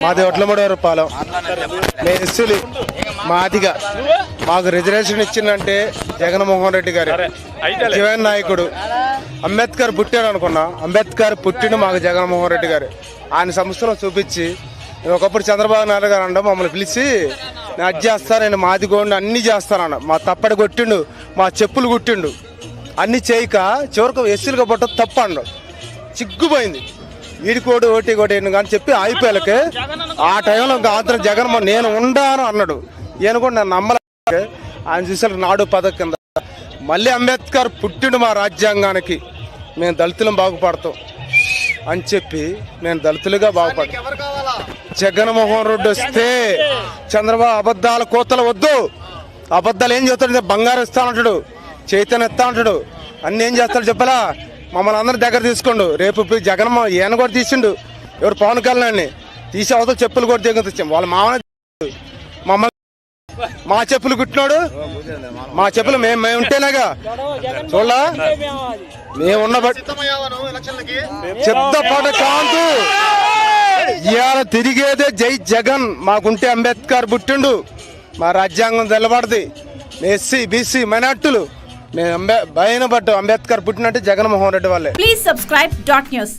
మాది ఒట్లమూడవరం పాలెం. మేము ఎస్సీలు మాదిగా మాకు రిజర్వేషన్ ఇచ్చిందంటే జగన్మోహన్ రెడ్డి గారు జీవన్ నాయకుడు. అంబేద్కర్ పుట్టాడు అనుకున్నా, అంబేద్కర్ పుట్టిన మాకు జగన్మోహన్ రెడ్డి గారు. ఆయన సంస్థలో చూపించి ఒకప్పుడు చంద్రబాబు నాయుడు గారు అండ మమ్మల్ని పిలిచి నేను అది చేస్తాను, నేను మాదిగోండి అన్నీ చేస్తానన్న. మా తప్పడి కొట్టిండు, మా చెప్పులు కుట్టిండు, అన్నీ చేయక చివరికి ఎస్సీలుగా పుట్ట తప్పండు. చిగ్గుపోయింది. ఈడికోడు ఓటీ కోటి కానీ చెప్పి ఆగిపోయాలకి ఆ టైంలో ఆంధ్ర జగన్ నేను ఉండాను అన్నాడు. ఈయన కూడా నన్ను నమ్మలే. ఆయన చూసారు నాడు పథకం కింద మళ్ళీ అంబేద్కర్ పుట్టిండు మా రాజ్యాంగానికి, మేము దళితులం బాగుపడతాం అని చెప్పి నేను దళితులుగా బాగుపడతాం. జగన్మోహన్ రెడ్డి వస్తే చంద్రబాబు అబద్ధాల కోతలు వద్దు. అబద్ధాలు ఏం చేస్తాడు? బంగారం ఇస్తా అంటాడు, చైతన్యం ఇస్తా అంటాడు, అన్ని ఏం చేస్తాడు చెప్పలా? మమ్మల్ని అందరి దగ్గర తీసుకోండు. రేపు జగన్ ఈయన కూడా తీసిండు. ఎవరు పవన్ కళ్యాణ్ తీసి అవతల చెప్పులు కూడా దిగుతాం. వాళ్ళ మామని మమ్మల్ని మా చెప్పులు కుట్టినాడు. మా చెప్పులు మేము ఉంటేనేగా చూడలా మేమున్న చెత్త పాట కాంతు. ఇవాళ తిరిగేదే జై జగన్. మాకుంటే అంబేద్కర్ పుట్టిండు, మా రాజ్యాంగం తెల్లబడది. ఎస్సీ బీసీ మైనార్టీలు మేము భయన పడ్డాం. అంబేద్కర్ పుట్టినట్టు జగన్మోహన్ రెడ్డి వాళ్ళే. Please subscribe .news